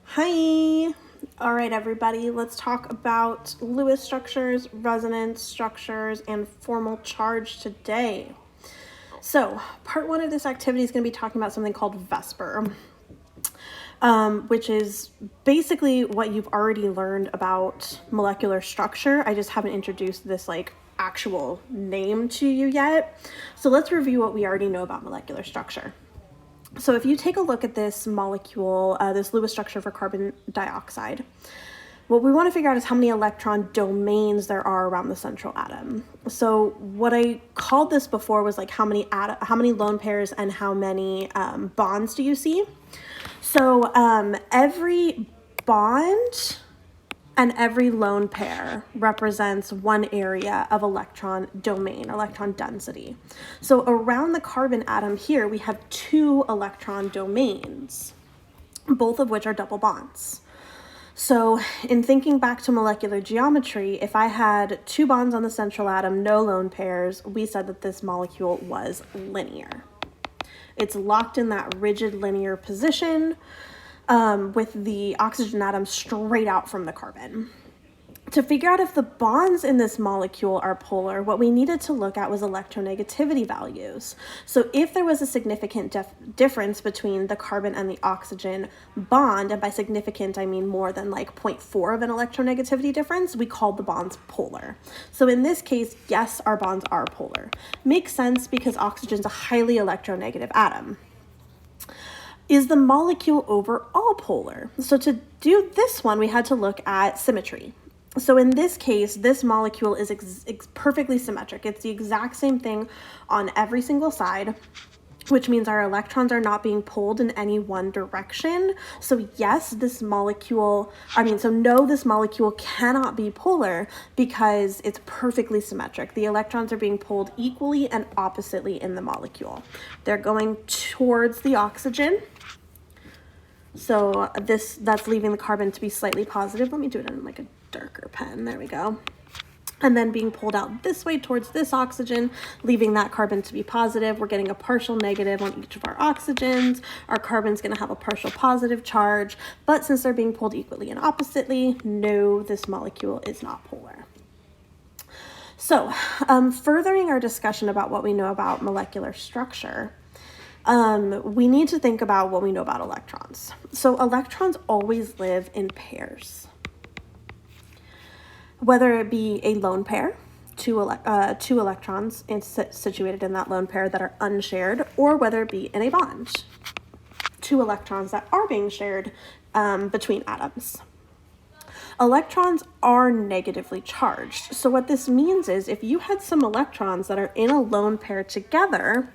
Hi! All right, everybody, let's talk about Lewis structures, resonance structures, and formal charge today. So, part one of this activity is going to be talking about something called VSEPR, which is basically what you've already learned about molecular structure. I just haven't introduced this actual name to you yet. So let's review what we already know about molecular structure. So if you take a look at this molecule, this Lewis structure for carbon dioxide, what we want to figure out is how many electron domains there are around the central atom. So what I called this before was like how many lone pairs and how many bonds do you see? So every bond and every lone pair represents one area of electron domain, electron density. So around the carbon atom here, we have 2 electron domains, both of which are double bonds. So in thinking back to molecular geometry, if I had 2 bonds on the central atom, no lone pairs, we said that this molecule was linear. It's locked in that rigid linear position, with the oxygen atom straight out from the carbon. To figure out if the bonds in this molecule are polar, what we needed to look at was electronegativity values. So if there was a significant difference between the carbon and the oxygen bond, and by significant I mean more than like 0.4 of an electronegativity difference, we called the bonds polar. So in this case, yes, our bonds are polar. Makes sense because oxygen's a highly electronegative atom. Is the molecule overall polar? So to do this one, we had to look at symmetry. So in this case, this molecule is perfectly symmetric. It's the exact same thing on every single side, which means our electrons are not being pulled in any one direction. So yes, this molecule cannot be polar because it's perfectly symmetric. The electrons are being pulled equally and oppositely in the molecule. They're going towards the oxygen. So that's leaving the carbon to be slightly positive. Let me do it in like a darker pen. There we go. And then being pulled out this way towards this oxygen, leaving that carbon to be positive. We're getting a partial negative on each of our oxygens. Our carbon's going to have a partial positive charge, but since they're being pulled equally and oppositely, no, this molecule is not polar. So, furthering our discussion about what we know about molecular structure, we need to think about what we know about electrons. So electrons always live in pairs. Whether it be a lone pair, two electrons situated in that lone pair that are unshared, or whether it be in a bond, 2 electrons that are being shared between atoms. Electrons are negatively charged. So what this means is if you had some electrons that are in a lone pair together,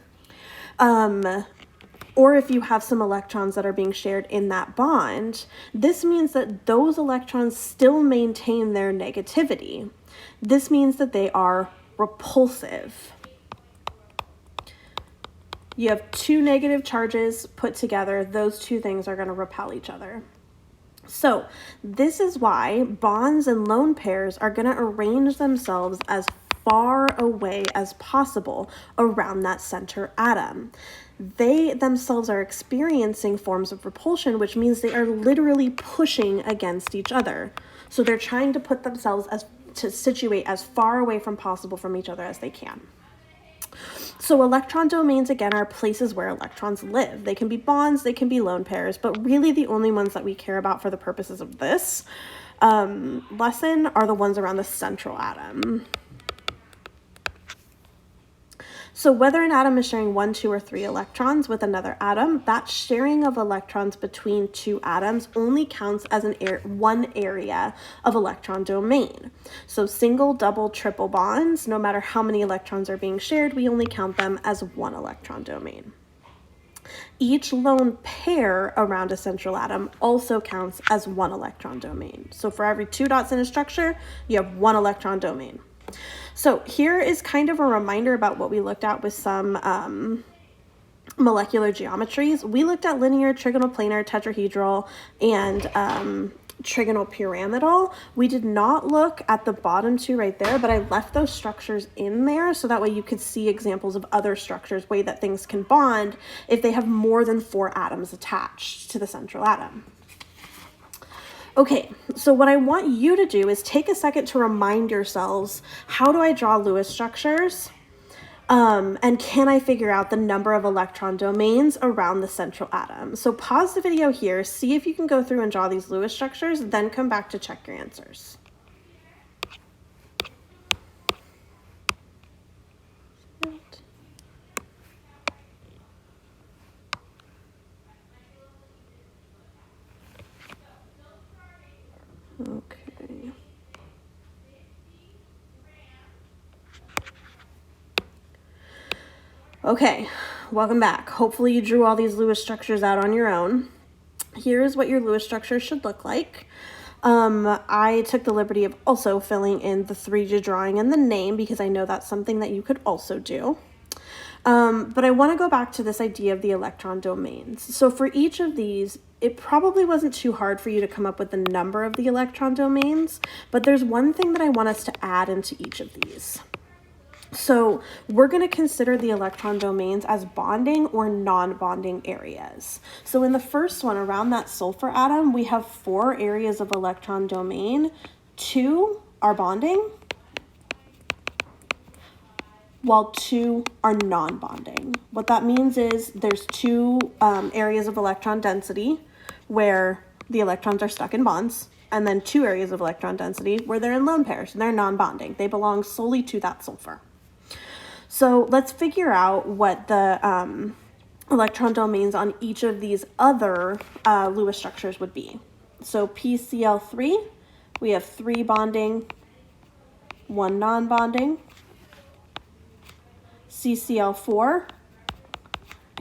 or if you have some electrons that are being shared in that bond, this means that those electrons still maintain their negativity. This means that they are repulsive. You have 2 negative charges put together. Those 2 things are going to repel each other. So this is why bonds and lone pairs are going to arrange themselves as far away as possible around that center atom. They themselves are experiencing forms of repulsion, which means they are literally pushing against each other. So they're trying to put themselves to situate as far away from possible from each other as they can. So electron domains, again, are places where electrons live. They can be bonds, they can be lone pairs, but really the only ones that we care about for the purposes of this lesson are the ones around the central atom. So whether an atom is sharing 1, 2, or 3 electrons with another atom, that sharing of electrons between 2 atoms only counts as one area of electron domain. So single, double, triple bonds, no matter how many electrons are being shared, we only count them as 1 electron domain. Each lone pair around a central atom also counts as 1 electron domain. So for every 2 dots in a structure, you have 1 electron domain. So here is kind of a reminder about what we looked at with some molecular geometries. We looked at linear, trigonal planar, tetrahedral, and trigonal pyramidal. We did not look at the bottom 2 right there, but I left those structures in there so that way you could see examples of other structures, way that things can bond if they have more than 4 atoms attached to the central atom. Okay, so what I want you to do is take a second to remind yourselves, how do I draw Lewis structures? And can I figure out the number of electron domains around the central atom? So pause the video here, see if you can go through and draw these Lewis structures, then come back to check your answers. Okay. Okay, welcome back. Hopefully you drew all these Lewis structures out on your own. Here's what your Lewis structure should look like. I took the liberty of also filling in the 3D drawing and the name because I know that's something that you could also do. But I want to go back to this idea of the electron domains. So for each of these, it probably wasn't too hard for you to come up with the number of the electron domains, but there's one thing that I want us to add into each of these. So we're going to consider the electron domains as bonding or non-bonding areas. So in the first one, around that sulfur atom, we have 4 areas of electron domain. 2 are bonding, while 2 are non-bonding. What that means is there's 2 areas of electron density where the electrons are stuck in bonds, and then 2 areas of electron density where they're in lone pairs and they're non-bonding. They belong solely to that sulfur. So let's figure out what the electron domains on each of these other Lewis structures would be. So PCl3, we have 3 bonding, 1 non-bonding. CCl4,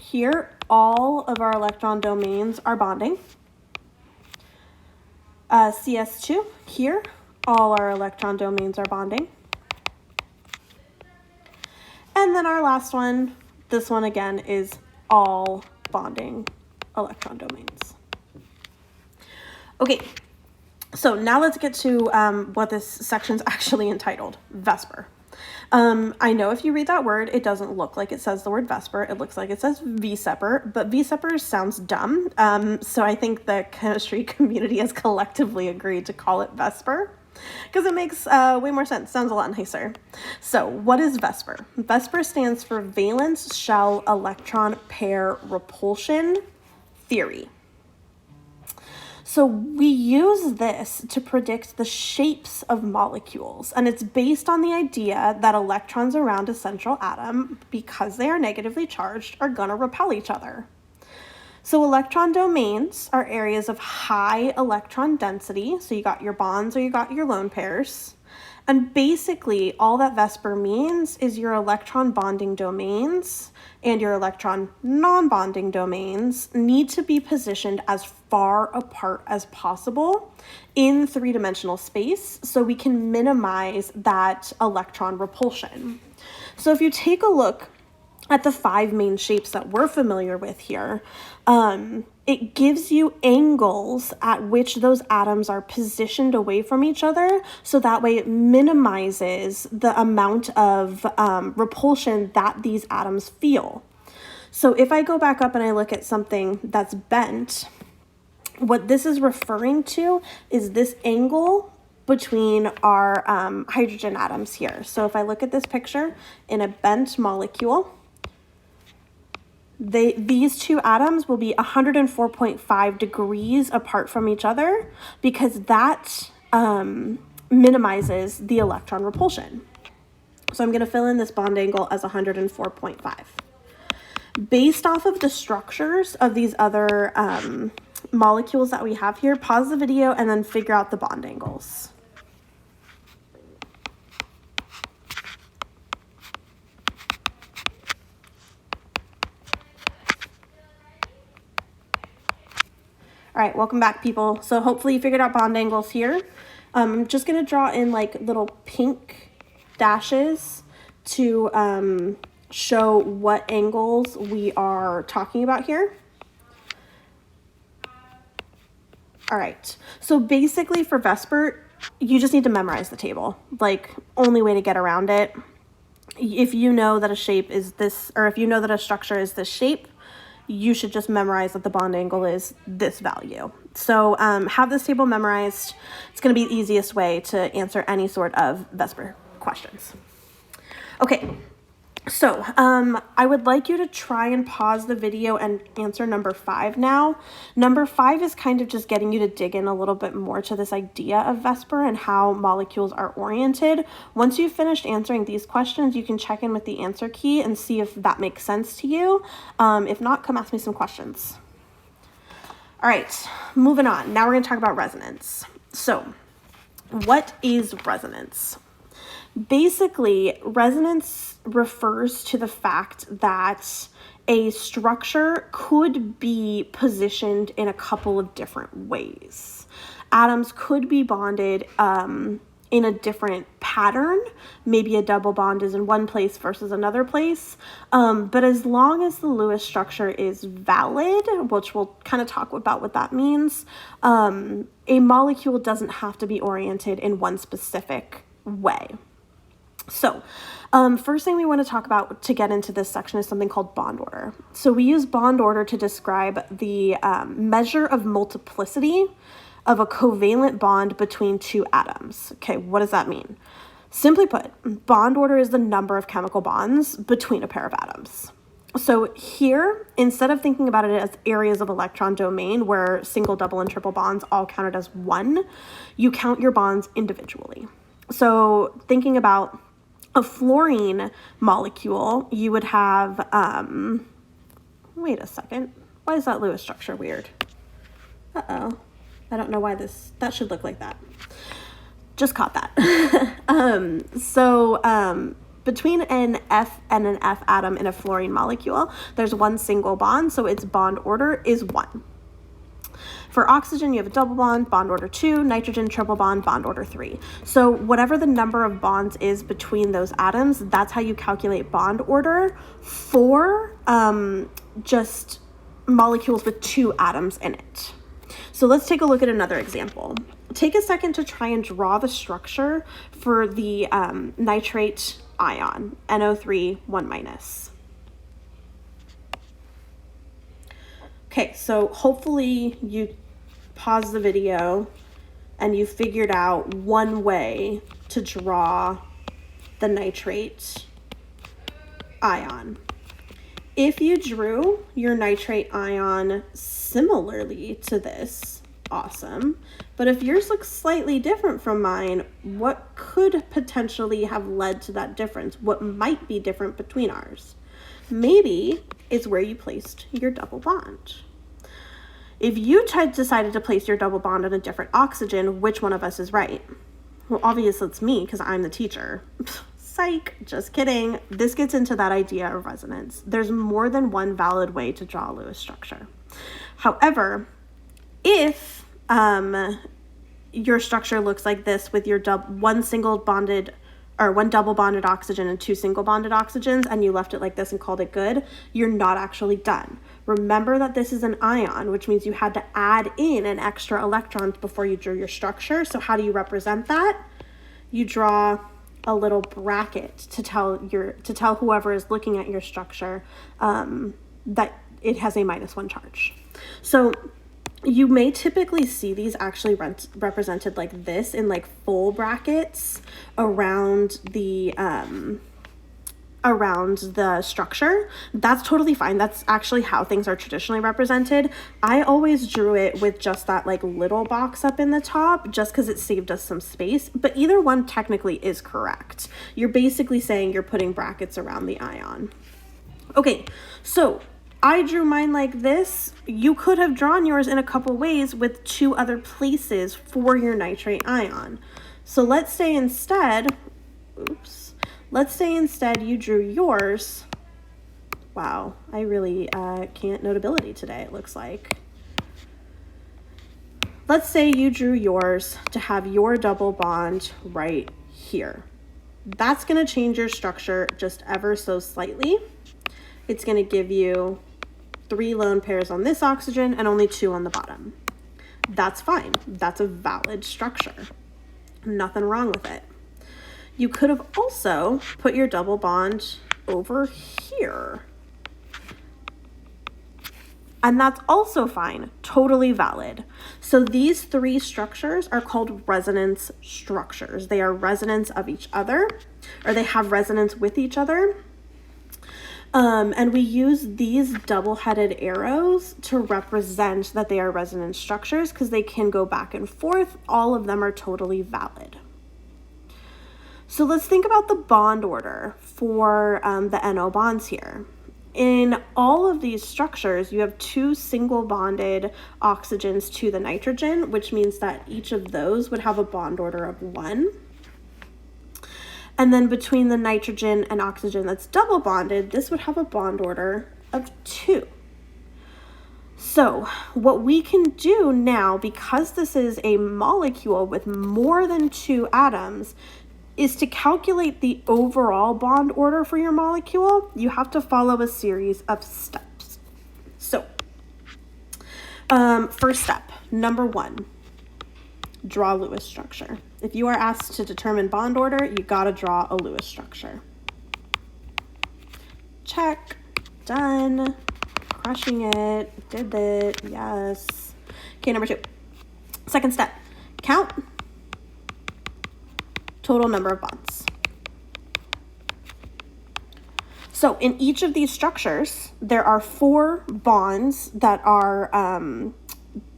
here all of our electron domains are bonding. CS2, here all our electron domains are bonding. And then our last one, this one again, is all bonding electron domains. Okay, so now let's get to what this section's actually entitled, VSEPR. I know if you read that word, it doesn't look like it says the word VSEPR. It looks like it says VSEPR, but VSEPR sounds dumb. So I think the chemistry community has collectively agreed to call it VSEPR because it makes way more sense. Sounds a lot nicer. So what is VSEPR? VSEPR stands for valence shell electron pair repulsion theory. So we use this to predict the shapes of molecules, and it's based on the idea that electrons around a central atom, because they are negatively charged, are going to repel each other. So electron domains are areas of high electron density, so you got your bonds or you got your lone pairs. And basically all that VSEPR means is your electron bonding domains and your electron non-bonding domains need to be positioned as far apart as possible in 3-dimensional space so we can minimize that electron repulsion. So if you take a look at the 5 main shapes that we're familiar with here, it gives you angles at which those atoms are positioned away from each other, so that way it minimizes the amount of repulsion that these atoms feel. So if I go back up and I look at something that's bent, what this is referring to is this angle between our hydrogen atoms here. So if I look at this picture in a bent molecule, these 2 atoms will be 104.5 degrees apart from each other because that minimizes the electron repulsion. So I'm going to fill in this bond angle as 104.5. Based off of the structures of these other molecules that we have here, pause the video and then figure out the bond angles. All right, welcome back, people. So hopefully you figured out bond angles here. I'm just going to draw in like little pink dashes to show what angles we are talking about here. All right, so basically for VSEPR, you just need to memorize the table. Like, only way to get around it. If you know that a shape is this, or if you know that a structure is this shape, you should just memorize that the bond angle is this value. So have this table memorized. It's going to be the easiest way to answer any sort of VSEPR questions. Okay, so I would like you to try and pause the video and answer number 5 now. Number 5 is kind of just getting you to dig in a little bit more to this idea of VSEPR and how molecules are oriented. Once you've finished answering these questions, you can check in with the answer key and see if that makes sense to you. If not, come ask me some questions. All right, moving on. Now we're going to talk about resonance. So, what is resonance? Basically, resonance refers to the fact that a structure could be positioned in a couple of different ways. Atoms could be bonded in a different pattern. Maybe a double bond is in one place versus another place. But as long as the Lewis structure is valid, which we'll kind of talk about what that means, a molecule doesn't have to be oriented in one specific way. So, first thing we want to talk about to get into this section is something called bond order. So we use bond order to describe the measure of multiplicity of a covalent bond between two atoms. Okay, what does that mean? Simply put, bond order is the number of chemical bonds between a pair of atoms. So here, instead of thinking about it as areas of electron domain where single, double, and triple bonds all counted as one, you count your bonds individually. So thinking about a fluorine molecule, you would have, wait a second, why is that Lewis structure weird? Uh-oh, I don't know why that should look like that. Just caught that. Between an F and an F atom in a fluorine molecule, there's one single bond, so its bond order is 1. For oxygen, you have a double bond, bond order 2, nitrogen, triple bond, bond order 3. So whatever the number of bonds is between those atoms, that's how you calculate bond order for just molecules with 2 atoms in it. So let's take a look at another example. Take a second to try and draw the structure for the nitrate ion, NO3 1-. Okay, so hopefully you pause the video and you figured out one way to draw the nitrate ion. If you drew your nitrate ion similarly to this, awesome. But if yours looks slightly different from mine, what could potentially have led to that difference? What might be different between ours? Maybe it's where you placed your double bond. If you decided to place your double bond on a different oxygen, which one of us is right? Well, obviously it's me because I'm the teacher. Psych, just kidding. This gets into that idea of resonance. There's more than one valid way to draw a Lewis structure. However, if your structure looks like this with your one double bonded oxygen and 2 single bonded oxygens, and you left it like this and called it good, you're not actually done. Remember that this is an ion, which means you had to add in an extra electron before you drew your structure. So how do you represent that? You draw a little bracket to tell whoever is looking at your structure that it has a -1 charge. So you may typically see these actually represented like this in like full brackets around the structure. That's totally fine. That's actually how things are traditionally represented. I always drew it with just that like little box up in the top just because it saved us some space, but either one technically is correct. You're basically saying you're putting brackets around the ion. Okay, so I drew mine like this. You could have drawn yours in a couple ways with 2 other places for your nitrate ion. So let's say instead you drew yours. Wow, I really can't notability today, it looks like. Let's say you drew yours to have your double bond right here. That's going to change your structure just ever so slightly. It's going to give you 3 lone pairs on this oxygen and only 2 on the bottom. That's fine. That's a valid structure. Nothing wrong with it. You could have also put your double bond over here. And that's also fine, totally valid. So these three structures are called resonance structures. They are resonance of each other, or they have resonance with each other. And we use these double-headed arrows to represent that they are resonance structures because they can go back and forth. All of them are totally valid. So let's think about the bond order for the NO bonds here. In all of these structures, you have two single bonded oxygens to the nitrogen, which means that each of those would have a bond order of 1. And then between the nitrogen and oxygen that's double bonded, this would have a bond order of 2. So what we can do now, because this is a molecule with more than 2 atoms, is to calculate the overall bond order for your molecule, you have to follow a series of steps. So, first step, number 1, draw Lewis structure. If you are asked to determine bond order, you gotta draw a Lewis structure. Check, done, crushing it, did it, yes. Okay, number 2, second step, count total number of bonds. So in each of these structures, there are 4 bonds that are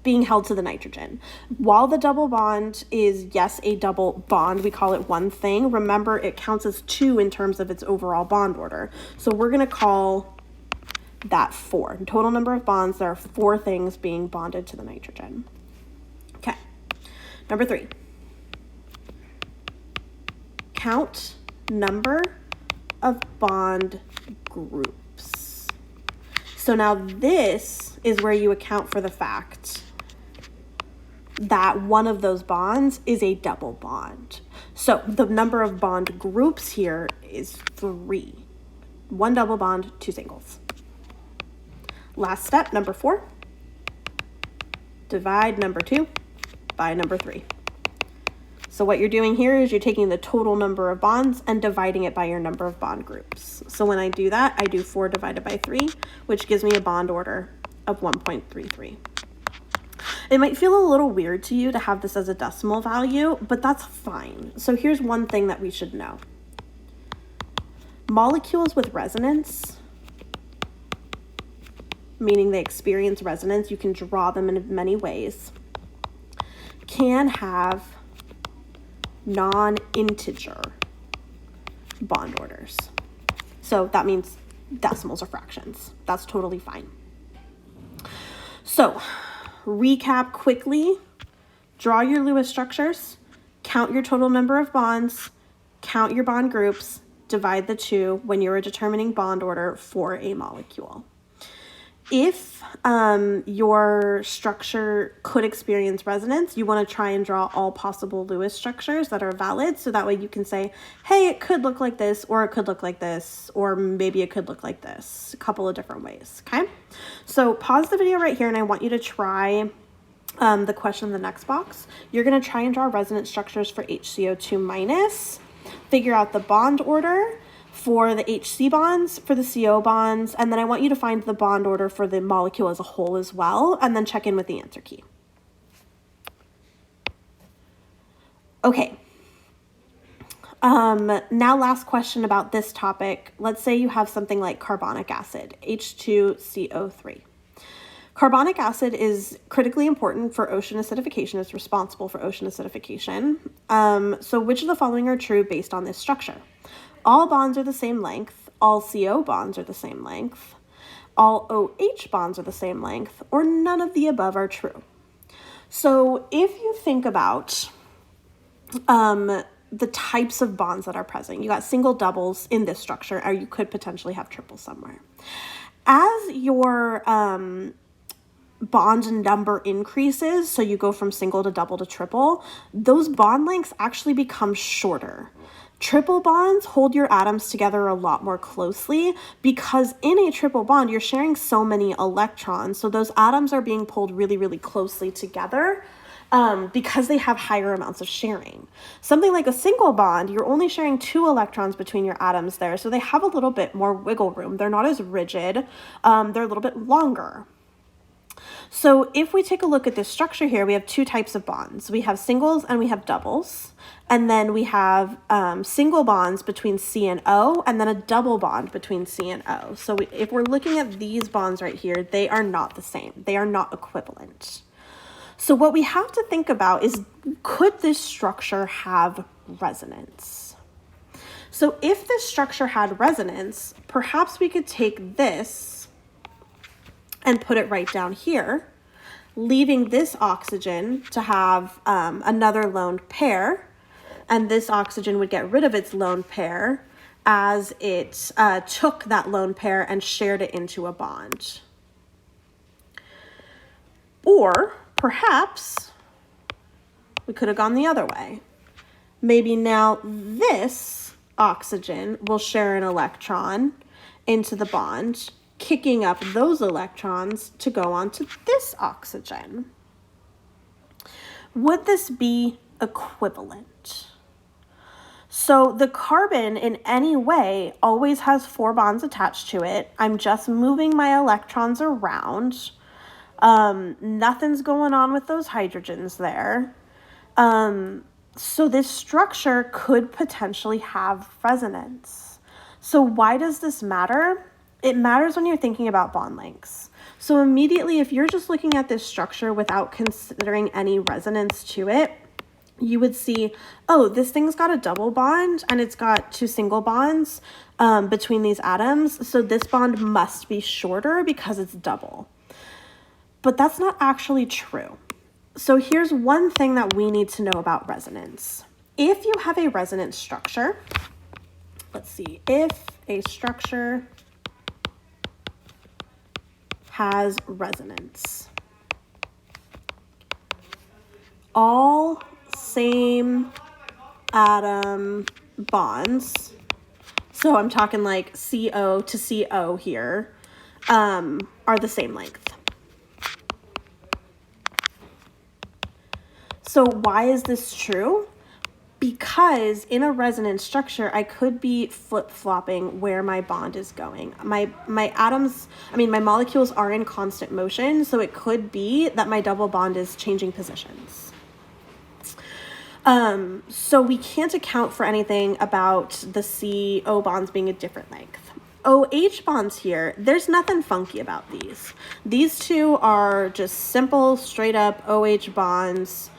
being held to the nitrogen. While the double bond is, yes, a double bond, we call it one thing. Remember, it counts as 2 in terms of its overall bond order. So we're going to call that 4. Total number of bonds, there are 4 things being bonded to the nitrogen. Okay, number 3. Count number of bond groups. So now this is where you account for the fact that one of those bonds is a double bond. So the number of bond groups here is 3. 1 double bond, 2 singles. Last step, number 4. Divide number 2 by number 3. So what you're doing here is you're taking the total number of bonds and dividing it by your number of bond groups. So when I do that, I do 4 divided by 3, which gives me a bond order of 1.33. It might feel a little weird to you to have this as a decimal value, but that's fine. So here's one thing that we should know. Molecules with resonance, meaning they experience resonance, you can draw them in many ways, can have non-integer bond orders. So that means decimals or fractions. That's totally fine. So recap quickly, draw your Lewis structures, count your total number of bonds, count your bond groups, divide the 2 when you're determining bond order for a molecule. If your structure could experience resonance, you want to try and draw all possible Lewis structures that are valid, so that way you can say, hey, it could look like this, or it could look like this, or maybe it could look like this, a couple of different ways, okay? So pause the video right here, and I want you to try the question in the next box. You're going to try and draw resonance structures for HCO2-, figure out the bond order for the HC bonds, for the CO bonds, and then I want you to find the bond order for the molecule as a whole as well, and then check in with the answer key. Okay. Now last question about this topic. Let's say you have something like carbonic acid, H2CO3. Carbonic acid is critically important for ocean acidification. It's responsible for ocean acidification. So which of the following are true based on this structure? All bonds are the same length, all CO bonds are the same length, all OH bonds are the same length, or none of the above are true. So if you think about the types of bonds that are present, you got single doubles in this structure, or you could potentially have triples somewhere. As your bond number increases, so you go from single to double to triple, those bond lengths actually become shorter. Triple bonds hold your atoms together a lot more closely because in a triple bond, you're sharing so many electrons. So those atoms are being pulled really, really closely together because they have higher amounts of sharing. Something like a single bond, you're only sharing 2 electrons between your atoms there. So they have a little bit more wiggle room. They're not as rigid. They're a little bit longer. So if we take a look at this structure here, we have two types of bonds. We have singles and we have doubles. And then we have single bonds between C and O, and then a double bond between C and O. So if we're looking at these bonds right here, they are not the same. They are not equivalent. So what we have to think about is, could this structure have resonance? So if this structure had resonance, perhaps we could take this and put it right down here, leaving this oxygen to have another lone pair, and this oxygen would get rid of its lone pair as it took that lone pair and shared it into a bond. Or perhaps we could have gone the other way. Maybe now this oxygen will share an electron into the bond, kicking up those electrons to go onto this oxygen. Would this be equivalent? So the carbon in any way always has 4 bonds attached to it. I'm just moving my electrons around. Nothing's going on with those hydrogens there. So this structure could potentially have resonance. So why does this matter? It matters when you're thinking about bond lengths. So immediately, if you're just looking at this structure without considering any resonance to it, you would see, oh, this thing's got a double bond and it's got 2 single bonds between these atoms. So this bond must be shorter because it's double. But that's not actually true. So here's one thing that we need to know about resonance. If you have a resonance structure, let's see, if a structure has resonance, all same atom bonds, so I'm talking like CO to CO here, are the same length. So why is this true? Because in a resonance structure, I could be flip-flopping where my bond is going. My molecules are in constant motion, so it could be that my double bond is changing positions. So we can't account for anything about the CO bonds being a different length. OH bonds here, there's nothing funky about these. These two are just simple, straight up OH bonds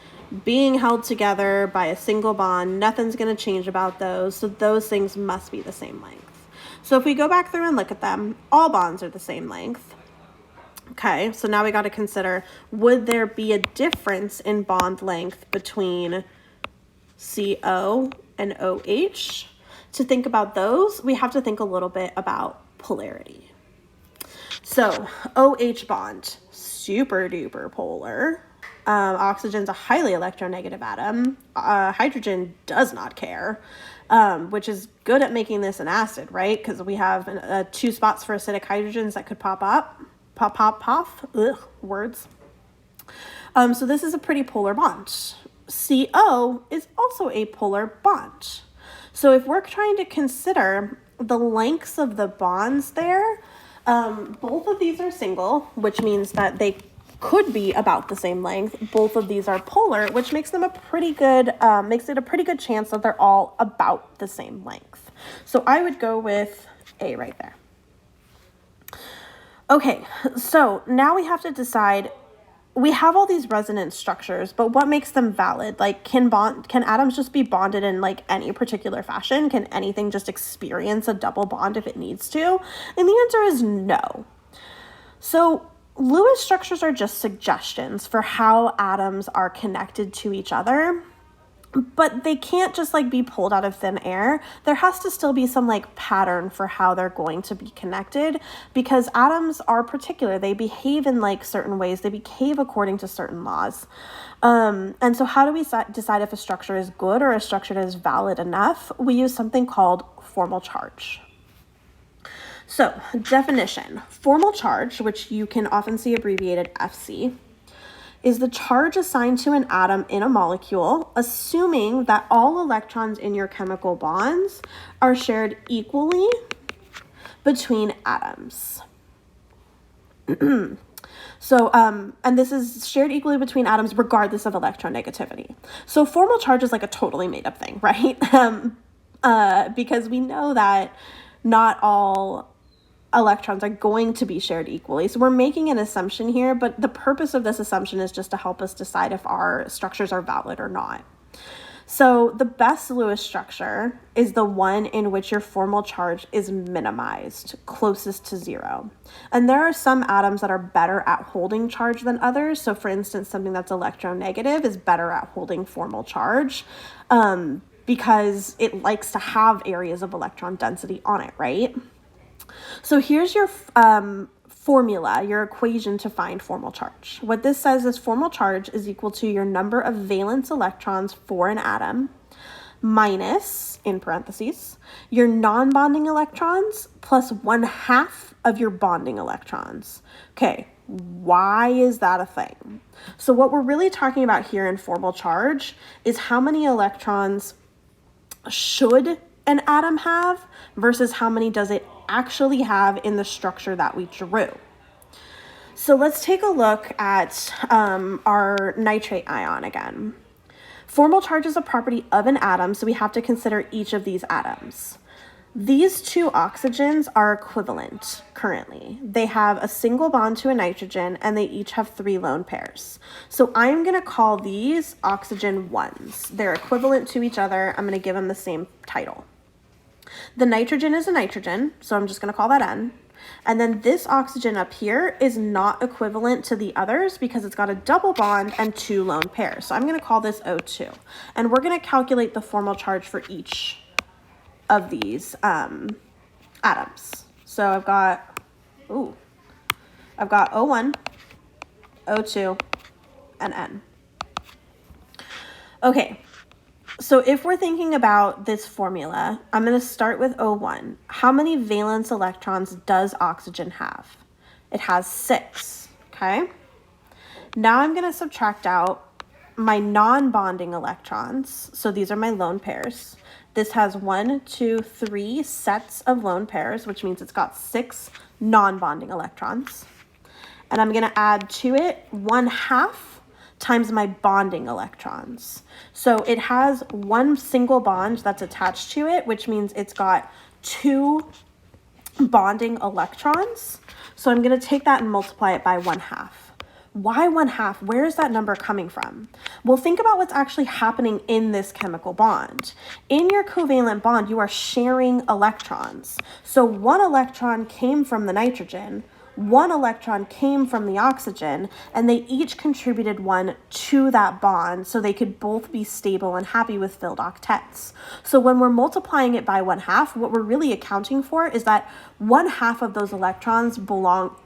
being held together by a single bond. Nothing's going to change about those. So those things must be the same length. So if we go back through and look at them, all bonds are the same length. Okay, so now we got to consider, would there be a difference in bond length between CO and OH? To think about those, we have to think a little bit about polarity. So OH bond, super duper polar. Oxygen's a highly electronegative atom. Hydrogen does not care, which is good at making this an acid, right? Because we have 2 spots for acidic hydrogens that could pop up. Words. So this is a pretty polar bond. CO is also a polar bond. So if we're trying to consider the lengths of the bonds there, both of these are single, which means that they could be about the same length. Both of these are polar, which makes them makes it a pretty good chance that they're all about the same length. So I would go with A right there. Okay, so now we have to decide, we have all these resonance structures, but what makes them valid? Like, can atoms just be bonded in like any particular fashion? Can anything just experience a double bond if it needs to? And the answer is no. So Lewis structures are just suggestions for how atoms are connected to each other, but they can't just like be pulled out of thin air. There has to still be some like pattern for how they're going to be connected, because atoms are particular. They behave in like certain ways. They behave according to certain laws. And so how do we decide if a structure is good or a structure that is valid enough? We use something called formal charge. So, definition. Formal charge, which you can often see abbreviated FC, is the charge assigned to an atom in a molecule, assuming that all electrons in your chemical bonds are shared equally between atoms. So, and this is shared equally between atoms regardless of electronegativity. So formal charge is like a totally made up thing, right? Because we know that not all electrons are going to be shared equally. So we're making an assumption here, but the purpose of this assumption is just to help us decide if our structures are valid or not. So the best Lewis structure is the one in which your formal charge is minimized, closest to zero. And there are some atoms that are better at holding charge than others. So for instance, something that's electronegative is better at holding formal charge because it likes to have areas of electron density on it, right? So here's your formula, your equation to find formal charge. What this says is formal charge is equal to your number of valence electrons for an atom minus, in parentheses, your non-bonding electrons plus 1/2 of your bonding electrons. Okay, why is that a thing? So what we're really talking about here in formal charge is how many electrons should an atom have versus how many does it actually have in the structure that we drew. So let's take a look at our nitrate ion again. Formal charge is a property of an atom, so we have to consider each of these atoms. These two oxygens are equivalent currently. They have a single bond to a nitrogen and they each have 3 lone pairs. So I'm going to call these oxygen 1s. They're equivalent to each other. I'm going to give them the same title. The nitrogen is a nitrogen, so I'm just going to call that N. And then this oxygen up here is not equivalent to the others because it's got a double bond and 2 lone pairs. So I'm going to call this O2. And we're going to calculate the formal charge for each of these atoms. So I've got O1, O2, and N. Okay. So if we're thinking about this formula, I'm going to start with O1. How many valence electrons does oxygen have? It has 6, okay? Now I'm going to subtract out my non-bonding electrons. So these are my lone pairs. This has 1, 2, 3 sets of lone pairs, which means it's got 6 non-bonding electrons. And I'm going to add to it 1/2 times my bonding electrons. So it has 1 single bond that's attached to it, which means it's got 2 bonding electrons. So I'm going to take that and multiply it by 1/2. Why 1/2? Where is that number coming from? Well, think about what's actually happening in this chemical bond. In your covalent bond, you are sharing electrons. So 1 electron came from the nitrogen, 1 electron came from the oxygen, and they each contributed 1 to that bond so they could both be stable and happy with filled octets. So when we're multiplying it by 1/2, what we're really accounting for is that 1/2 of those electrons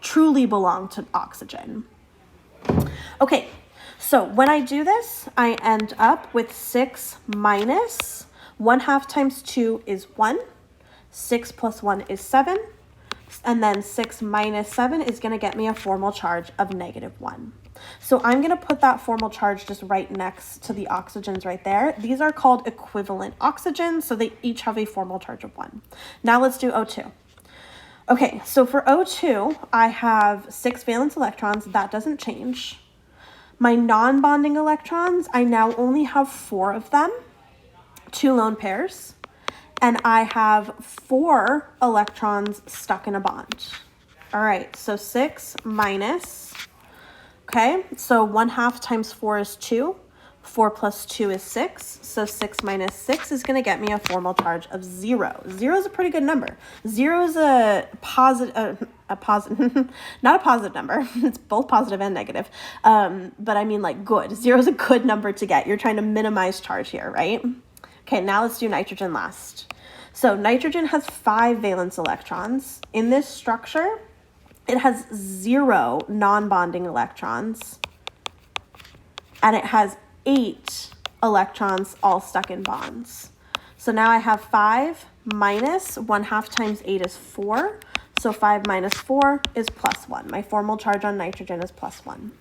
truly belong to oxygen. Okay, so when I do this, I end up with 6 minus 1/2 times 2 is 1, 6 plus 1 is 7, and then 6 minus 7 is going to get me a formal charge of -1. So I'm going to put that formal charge just right next to the oxygens right there. These are called equivalent oxygens, so they each have a formal charge of 1. Now let's do O2. Okay, so for O2, I have 6 valence electrons. That doesn't change. My non-bonding electrons, I now only have 4 of them, 2 lone pairs. And I have 4 electrons stuck in a bond. All right, so 6 minus, okay, so 1/2 times 4 is 2. 4 plus 2 is 6. So 6 minus 6 is going to get me a formal charge of 0. 0 is a pretty good number. 0 is a positive, not a positive number. It's both positive and negative. But I mean like good. 0 is a good number to get. You're trying to minimize charge here, right? Okay, now let's do nitrogen last. So nitrogen has 5 valence electrons. In this structure, it has 0 non-bonding electrons. And it has 8 electrons all stuck in bonds. So now I have 5 minus 1/2 times 8 is 4. So 5 minus 4 is +1. My formal charge on nitrogen is +1.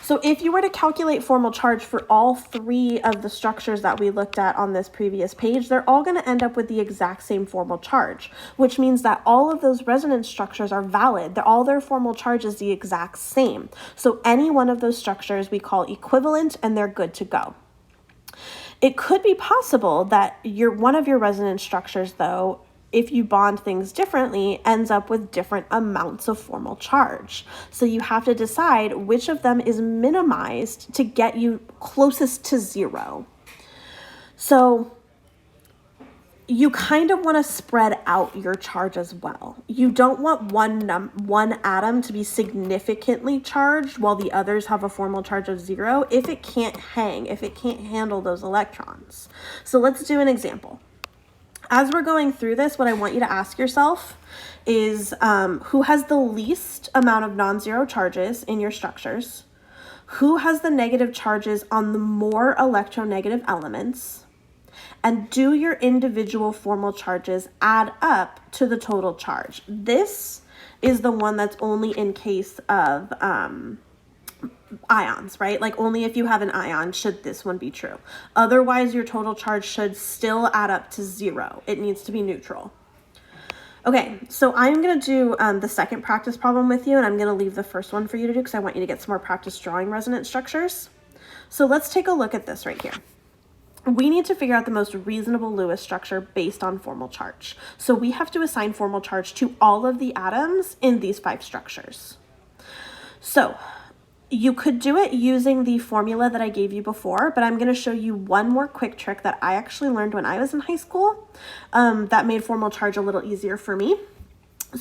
So if you were to calculate formal charge for all three of the structures that we looked at on this previous page, they're all going to end up with the exact same formal charge, which means that all of those resonance structures are valid. All their formal charge is the exact same. So any one of those structures we call equivalent, and they're good to go. It could be possible that one of your resonance structures, though, if you bond things differently, ends up with different amounts of formal charge. So you have to decide which of them is minimized to get you closest to zero. So you kind of want to spread out your charge as well. You don't want one atom to be significantly charged while the others have a formal charge of 0 if it can't handle those electrons. So let's do an example. As we're going through this, what I want you to ask yourself is who has the least amount of non-zero charges in your structures? Who has the negative charges on the more electronegative elements? And do your individual formal charges add up to the total charge? This is the one that's only in case of ions, right? Like only if you have an ion should this one be true. Otherwise, your total charge should still add up to 0. It needs to be neutral. Okay, so I'm going to do the second practice problem with you, and I'm going to leave the first one for you to do because I want you to get some more practice drawing resonance structures. So let's take a look at this right here. We need to figure out the most reasonable Lewis structure based on formal charge. So we have to assign formal charge to all of the atoms in these 5 structures. So you could do it using the formula that I gave you before, but I'm going to show you one more quick trick that I actually learned when I was in high school that made formal charge a little easier for me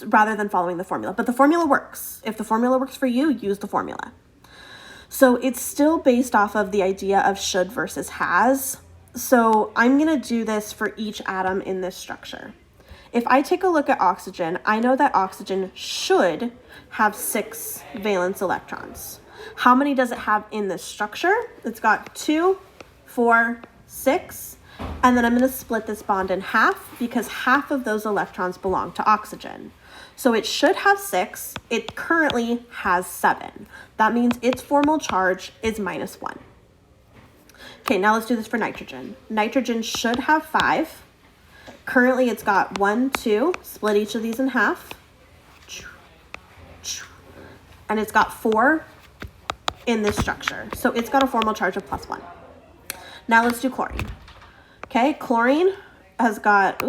rather than following the formula. But the formula works. If the formula works for you, use the formula. So it's still based off of the idea of should versus has. So I'm going to do this for each atom in this structure. If I take a look at oxygen, I know that oxygen should have 6 valence electrons. How many does it have in this structure? It's got 2, 4, 6, and then I'm going to split this bond in half because half of those electrons belong to oxygen. So it should have 6. It currently has 7. That means its formal charge is -1. Okay, now let's do this for nitrogen. Nitrogen should have 5. Currently it's got 1, 2, split each of these in half. And it's got 4 in this structure. So it's got a formal charge of +1. Now let's do chlorine. Okay, chlorine has got,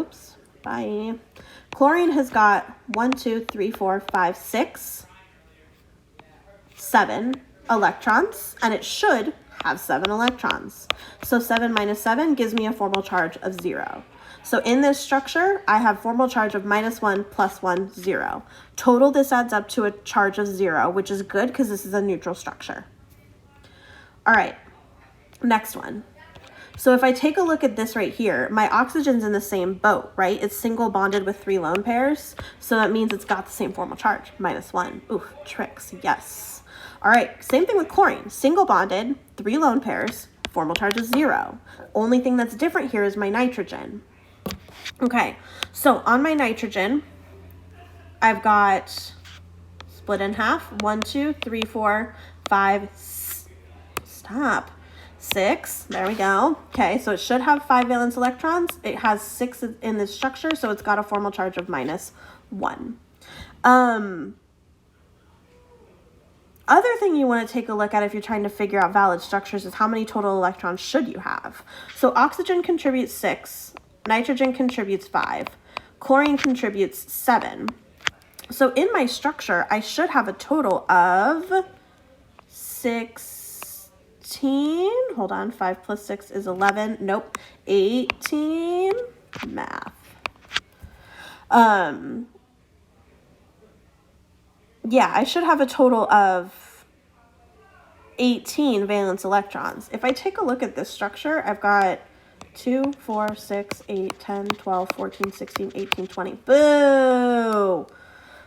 Chlorine has got 1, 2, 3, 4, 5, 6, 7 electrons, and it should have 7 electrons. So 7 minus 7 gives me a formal charge of 0. So in this structure, I have formal charge of -1 + 1, 0. Total, this adds up to a charge of 0, which is good because this is a neutral structure. All right, next one. So if I take a look at this right here, my oxygen's in the same boat, right? It's single bonded with 3 lone pairs. So that means it's got the same formal charge, -1. Ooh, tricks, yes. All right, same thing with chlorine. Single bonded, 3 lone pairs, formal charge is 0. Only thing that's different here is my nitrogen. Okay, so on my nitrogen, I've got split in half, 1, 2, 3, 4, 5, 6. There we go. Okay, so it should have 5 valence electrons. It has 6 in this structure, so it's got a formal charge of -1. Other thing you want to take a look at if you're trying to figure out valid structures is how many total electrons should you have. So oxygen contributes 6, nitrogen contributes 5, chlorine contributes 7. So in my structure, I should have a total of 16. Hold on, 5 plus 6 is 11. Nope, 18. Math. Yeah, I should have a total of 18 valence electrons. If I take a look at this structure, I've got 2, 4, 6, 8, 10, 12, 14, 16, 18, 20. Boo!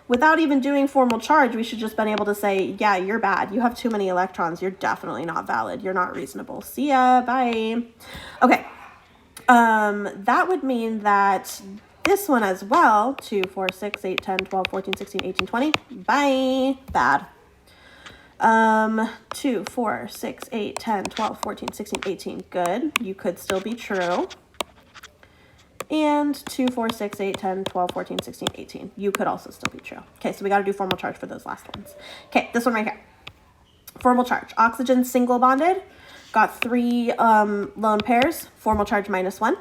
Without even doing formal charge, we should just been able to say, yeah, you're bad. You have too many electrons. You're definitely not valid. You're not reasonable. See ya. Bye. Okay. That would mean that this one as well, 2, 4, 6, 8, 10, 12, 14, 16, 18, 20. Bye. Bad. 2, 4, 6, 8, 10, 12, 14, 16, 18. Good. You could still be true. And 2, 4, 6, 8, 10, 12, 14, 16, 18. You could also still be true. Okay, so we got to do formal charge for those last ones. Okay, this one right here. Formal charge. Oxygen single bonded. Got 3 lone pairs. Formal charge -1.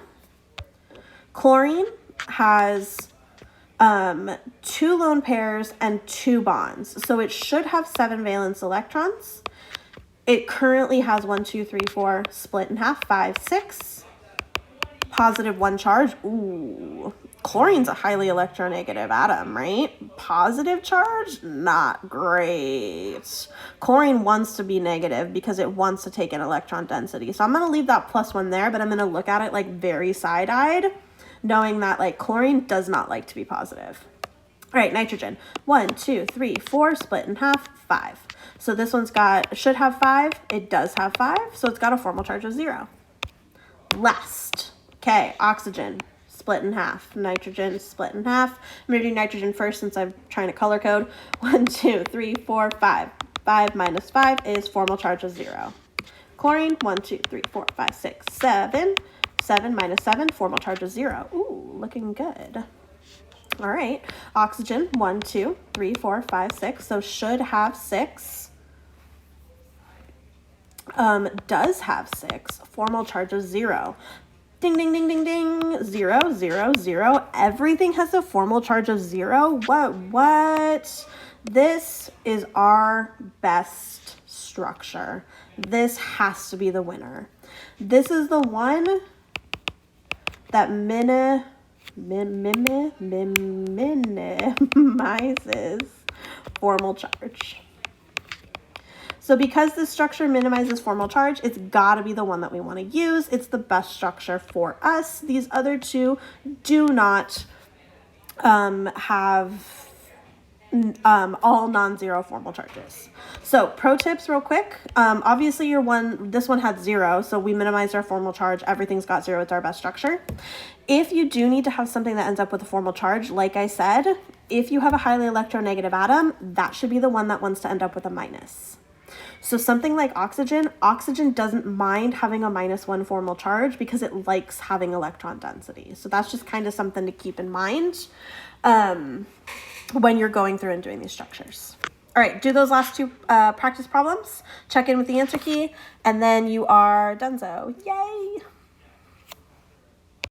Chlorine has 2 lone pairs and 2 bonds. So it should have 7 valence electrons. It currently has 1, 2, 3, 4, split in half, 5, 6. +1 charge. Ooh, chlorine's a highly electronegative atom, right? Positive charge, not great. Chlorine wants to be negative because it wants to take in electron density. So I'm going to leave that +1 there, but I'm going to look at it like very side-eyed, knowing that like chlorine does not like to be positive. All right, nitrogen. 1, 2, 3, 4, split in half, 5. So this one's should have 5. It does have 5, so it's got a formal charge of 0. Last. Okay, oxygen, split in half. Nitrogen, split in half. I'm going to do nitrogen first since I'm trying to color code. 1, 2, 3, 4, 5. 5 minus 5 is formal charge of 0. Chlorine, 1, 2, 3, 4, 5, 6, 7. 7 minus 7, formal charge of 0. Ooh, looking good. All right, oxygen, 1, 2, 3, 4, 5, 6. So should have 6. Does have 6. Formal charge of 0. Ding, ding, ding, ding, ding. 0, 0, 0. Everything has a formal charge of 0. What? This is our best structure. This has to be the winner. This is the one that minimizes formal charge. So because this structure minimizes formal charge, it's got to be the one that we want to use. It's the best structure for us. These other two do not have all non-zero formal charges. So pro tips real quick. Obviously this one had 0, so we minimized our formal charge. Everything's got 0. It's our best structure. If you do need to have something that ends up with a formal charge, like I said, if you have a highly electronegative atom, that should be the one that wants to end up with a minus. So something like oxygen doesn't mind having a -1 formal charge because it likes having electron density. So that's just kind of something to keep in mind when you're going through and doing these structures. All right, do those last 2 practice problems, check in with the answer key, and then you are donezo. Yay!